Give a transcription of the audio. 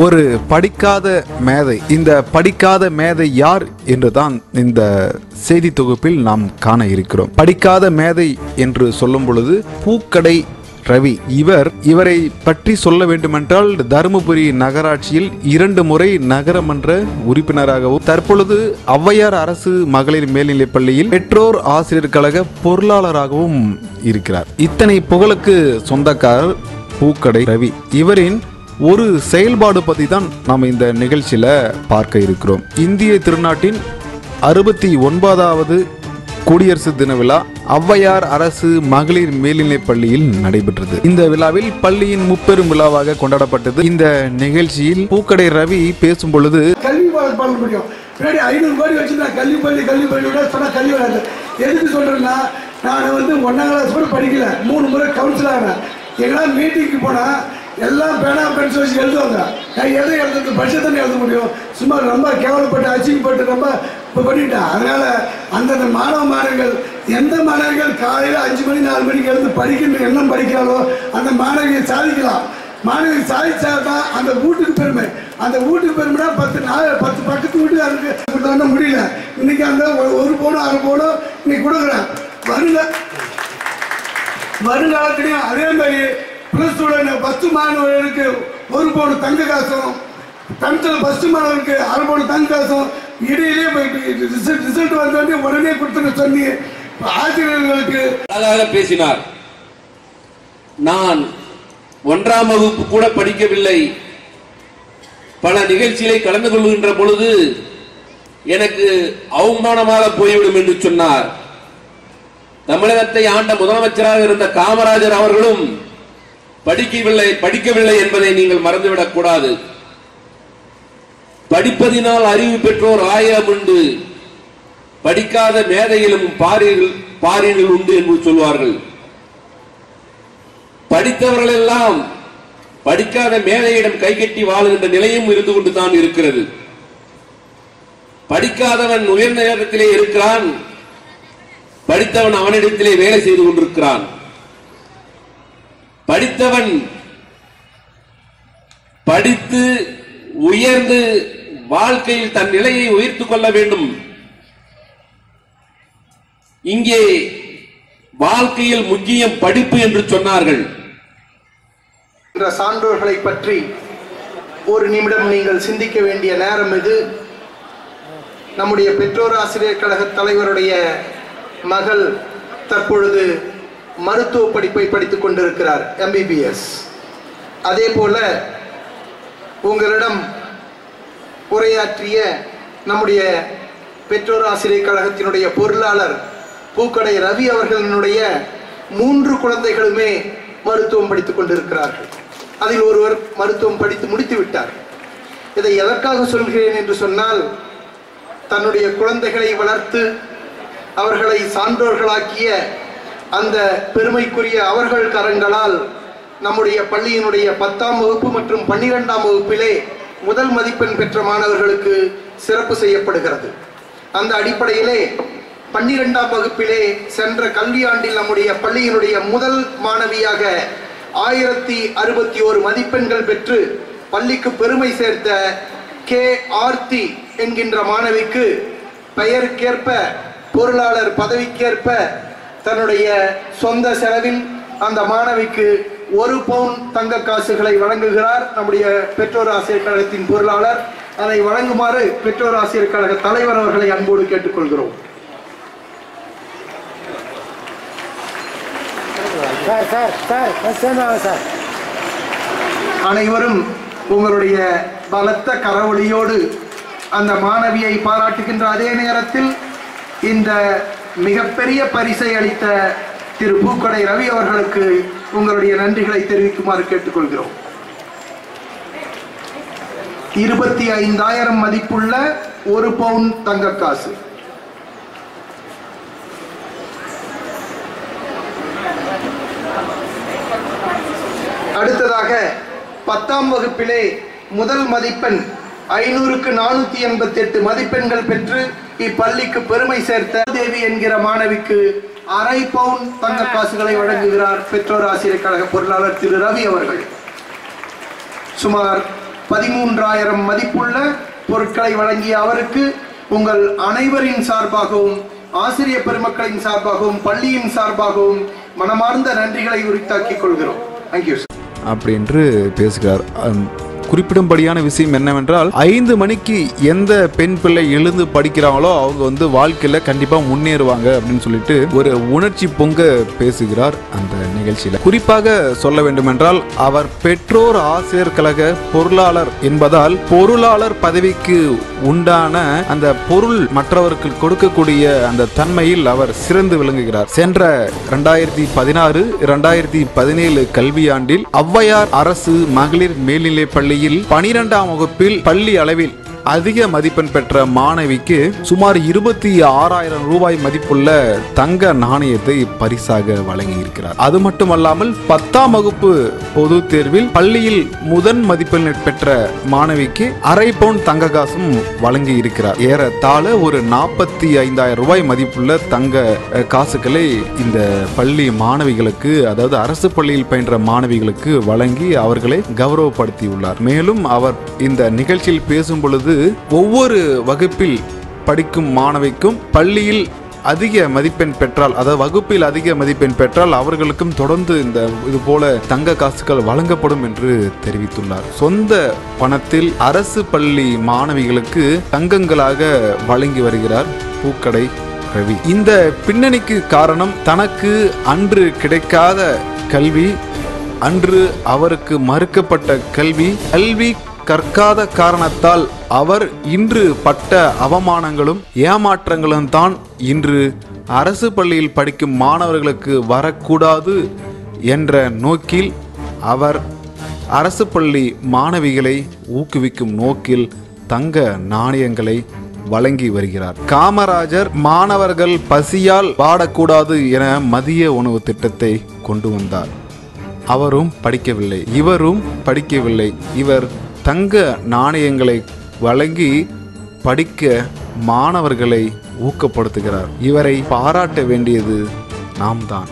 ஒரு படிக்காத மேதை. இந்த படிக்காத மேதை யார் என்றுதான் இந்த செய்தி தொகுப்பில் நாம் காண இருக்கிறோம். படிக்காத மேதை என்று சொல்லும் பொழுது பூக்கடை ரவி. இவரை பற்றி சொல்ல வேண்டுமென்றால் தருமபுரி நகராட்சியில் 2 முறை நகரமன்ற உறுப்பினராகவும் தற்பொழுது ஔவையார் அரசு மகளிர் மேல்நிலைப் பள்ளியில் பெற்றோர் ஆசிரியர் கழக பொருளாளராகவும் இருக்கிறார். இத்தனை புகழுக்கு சொந்தக்காரர் பூக்கடை ரவி. இவரின் ஒரு செயல்பாடு பற்றி தான் நாம் இந்த நிகழ்ச்சியில பார்க்க இருக்கிறோம். இந்திய திருநாட்டின் 69வது குடியரசு தின விழா ஔவையார் அரசு மகளிர் மேல்நிலைப் பள்ளியில் நடைபெற்றது. இந்த விழாவில் பள்ளியின் முப்பெரும் விழாவாக கொண்டாடப்பட்டது. இந்த நிகழ்ச்சியில் பூக்கடை ரவி பேசும் பொழுது, கல்வி பண்ண முடியும். 500 கோடி வச்சுருந்தா கல்வி பள்ளி சொன்னா கல்வி வராது. எதுக்கு சொல்றேன்னா, நான் 1ஆம் கிளாஸ் கூட படிக்கல, 3 முறை கவுன்சில் ஆனேன். எங்கன்னா மீட்டிங்க்கு போனா எல்லாம் பேனா பென்சில் வச்சு எழுதுவாங்க. நான் எதை எழுதுறது, பட்சத்தை எழுத முடியும். சும்மா ரொம்ப கேவலப்பட்டு அச்சிங்கப்பட்டு ரொம்ப இப்போ பண்ணிட்டேன். அதனால அந்தந்த மாணவர்கள் எந்த மாணவர்கள் காலையில் 5 மணி 4 மணிக்கு எழுந்து படிக்கின்ற எண்ணம் படிக்கிறாலோ அந்த மாணவியை சாதிக்கலாம். மாணவி சாதிச்சா தான் அந்த வீட்டுக்கு பெருமை. அந்த வீட்டுக்கு பெருமைனா 10 பக்கத்து வீட்டுக்கு அதுக்கு முடியல. இன்னைக்கு அந்த 1 பவுனோ 1/2 பவுனோ இன்னைக்கு கொடுக்குறேன். வருங்காலத்திலையும் அதே மாதிரி +2 10 மாணவர்களுக்கு 1 பவுன் தங்க காசும், 10th ஃபர்ஸ்ட் மாணவர்களுக்கு 1/2 பவுன் தங்க காசும் இடையிலே ரிசல்ட் வந்து உடனே கொடுத்துன்னு சொல்லி ஆசிரியர்களுக்கு அழகாக பேசினார். நான் 1ஆம் வகுப்பு கூட படிக்கவில்லை. பல நிகழ்ச்சிகளை கலந்து கொள்கின்ற பொழுது எனக்கு அவமானமாக போய்விடும் என்று சொன்னார். தமிழகத்தை ஆண்ட முதலமைச்சராக இருந்த காமராஜர் அவர்களும் படிக்கவில்லை என்பதை நீங்கள் மறந்துவிடக் கூடாது. படிப்பதினால் அறிவு பெற்றோர் 1000 உண்டு, படிக்காத மேதையிலும் பாரியர்கள் உண்டு என்று சொல்வார்கள். படித்தவர்கள் எல்லாம் படிக்காத மேதையிடம் கைகட்டி வாழுகின்ற நிலையும் இருந்து கொண்டுதான் இருக்கிறது. படிக்காதவன் உயர்ந்த இடத்திலே இருக்கிறான், படித்தவன் அவனிடத்திலே வேலை செய்து கொண்டிருக்கிறான். படித்தவன் படித்து உயர்ந்து வாழ்க்கையில் தன் நிலையை உயர்த்திக் கொள்ள வேண்டும். இங்கே வாழ்க்கையில் முக்கியம் படிப்பு என்று சொன்னார்கள். சான்றோர்களை பற்றி ஒரு நிமிடம் நீங்கள் சிந்திக்க வேண்டிய நேரம் இது. நம்முடைய பெற்றோர் ஆசிரியர் கழக தலைவருடைய மகள் தற்பொழுது மருத்துவ படிப்பை படித்துக் கொண்டிருக்கிறார், MBBS. அதே போல உங்களிடம் உரையாற்றிய நம்முடைய பெற்றோர் ஆசிரியர் கழகத்தினுடைய பொருளாளர் பூக்கடை ரவி அவர்களினுடைய 3 குழந்தைகளுமே மருத்துவம் படித்துக் கொண்டிருக்கிறார்கள். அதில் ஒருவர் மருத்துவம் படித்து முடித்து விட்டார். இதை எதற்காக சொல்கிறேன் என்று சொன்னால், தன்னுடைய குழந்தைகளை வளர்த்து அவர்களை சான்றோர்களாக்கிய அந்த பெருமைக்குரிய அவர்கள் கரங்களால் நம்முடைய பள்ளியினுடைய 10ஆம் வகுப்பு மற்றும் 12ஆம் வகுப்பிலே முதல் மதிப்பெண் பெற்ற மாணவர்களுக்கு சிறப்பு செய்யப்படுகிறது. அந்த அடிப்படையிலே 12ஆம் வகுப்பிலே சென்ற கல்வியாண்டில் நம்முடைய பள்ளியினுடைய முதல் மாணவியாக 1061 மதிப்பெண்கள் பெற்று பள்ளிக்கு பெருமை சேர்த்த கே ஆர்த்தி என்கின்ற மாணவிக்கு பெயருக்கேற்ப பொருளாளர் பதவிக்கேற்ப தன்னுடைய சொந்த செலவில் அந்த மாணவிக்கு 1 பவுன் தங்க காசுகளை வழங்குகிறார் நம்முடைய பெற்றோர் ஆசிரியர் கழகத்தின் பொருளாளர். அதை வழங்குமாறு பெற்றோர் ஆசிரியர் கழக தலைவர் அவர்களை அன்போடு கேட்டுக்கொள்கிறோம். அனைவரும் உங்களுடைய பலத்த கரவொலியோடு அந்த மாணவியை பாராட்டுகின்ற அதே நேரத்தில் இந்த மிகப்பெரிய பரிசை அளித்த திரு பூக்கடை ரவி அவர்களுக்கு உங்களுடைய நன்றிகளை தெரிவிக்குமாறு கேட்டுக்கொள்கிறோம். 25,000 மதிப்புள்ள 1 பவுன் தங்க காசு. அடுத்ததாக 10ஆம் வகுப்பிலே முதல் மதிப்பெண் 500க்கு 488 மதிப்பெண்கள் பெற்று இப்பள்ளிக்கு பெருமை சேர்த்த தேவி என்கிற மாணவிக்கு 1/2 பவுன் தங்க காசுகளை வழங்குகிறார் பெற்றோர் ஆசிரியர் கழக பொருளாளர் திரு ரவி அவர்கள். சுமார் 13,000 மதிப்புள்ள பொருட்களை வழங்கிய அவருக்கு உங்கள் அனைவரின் சார்பாகவும் ஆசிரியர் பெருமக்களின் சார்பாகவும் பள்ளியின் சார்பாகவும் மனமார்ந்த நன்றிகளை உரித்தாக்கிக் கொள்கிறோம். தேங்க்யூ அப்படின்று பேசுகிறார். குறிப்பிடும்படியான விஷயம் என்னவென்றால் 5 மணிக்கு எந்த பெண் பிள்ளை எழுந்து படிக்கிறாங்களோ அவங்க வாழ்க்கையில கண்டிப்பா முன்னேறுவாங்க அப்படின்னு சொல்லிட்டு ஒரு உணர்ச்சி பொங்க பேசுகிறார் அந்த நிகழ்ச்சியில. குறிப்பாக சொல்ல வேண்டுமென்றால் அவர் பெற்றோர் ஆசிரியர் கழக பொருளாளர் என்பதால் பொருளாளர் பதவிக்கு உண்டான அந்த பொருள் மற்றவருக்கு கொடுக்கக்கூடிய அந்த தன்மையில் அவர் சிறந்து விளங்குகிறார். சென்ற 2016 2017 கல்வியாண்டில் ஔவையார் அரசு மகளிர் மேல்நிலைப் பள்ளி 12ஆம் வகுப்பில் பள்ளி அளவில் அதிக மதிப்பெண் பெற்ற மாணவிக்கு சுமார் 26,000 ரூபாய் மதிப்புள்ள தங்க நாணயத்தை பரிசாக வழங்கி இருக்கிறார். அது மட்டுமல்லாமல் 10ஆம் வகுப்பு பொது தேர்வில் பள்ளியில் முதன் மதிப்பெண் பெற்ற மாணவிக்கு அரை பவுன் தங்க காசும் வழங்கி இருக்கிறார். ஏறத்தாழ ஒரு 45,000 ரூபாய் மதிப்புள்ள தங்க காசுகளை இந்த பள்ளி மாணவிகளுக்கு, அதாவது அரசு பள்ளியில் பயின்ற மாணவிகளுக்கு வழங்கி அவர்களை கௌரவப்படுத்தியுள்ளார். மேலும் அவர் இந்த நிகழ்ச்சியில் பேசும் பொழுது ஒவ்வொரு வகுப்பில் படிக்கும் மாணவிக்கும் பள்ளியில் அதிக மதிப்பெண் பெற்றால், அதாவது வகுப்பில் அதிக மதிப்பெண் பெற்றால் அவர்களுக்கும் தொடர்ந்து இது போல தங்க காசுகள் வழங்கப்படும் என்று தெரிவித்துள்ளார். சொந்த பணத்தில் அரசு பள்ளி மாணவிகளுக்கு தங்கங்களாக வழங்கி வருகிறார் பூக்கடை ரவி. இந்த பின்னணிக்கு காரணம் தனக்கு அன்று கிடைக்காத கல்வி, அன்று அவருக்கு மறுக்கப்பட்ட கல்வி கற்காத காரணத்தால் அவர் இன்று பட்ட அவமானங்களும் ஏமாற்றங்களும் தான் இன்று அரசு பள்ளியில் படிக்கும் மாணவர்களுக்கு வரக்கூடாது என்ற நோக்கில் அவர் அரசு பள்ளி மாணவிகளை ஊக்குவிக்கும் நோக்கில் தங்க நாணயங்களை வழங்கி வருகிறார். காமராஜர் மாணவர்கள் பசியால் வாடக்கூடாது என மதிய உணவு திட்டத்தை கொண்டு வந்தார். அவரும் படிக்கவில்லை, இவரும் படிக்கவில்லை. இவர் தங்க நாணயங்களை வழங்கி படிக்க மாணவர்களை ஊக்கப்படுத்துகிறார். இவரை பாராட்ட வேண்டியது நாம் தான்.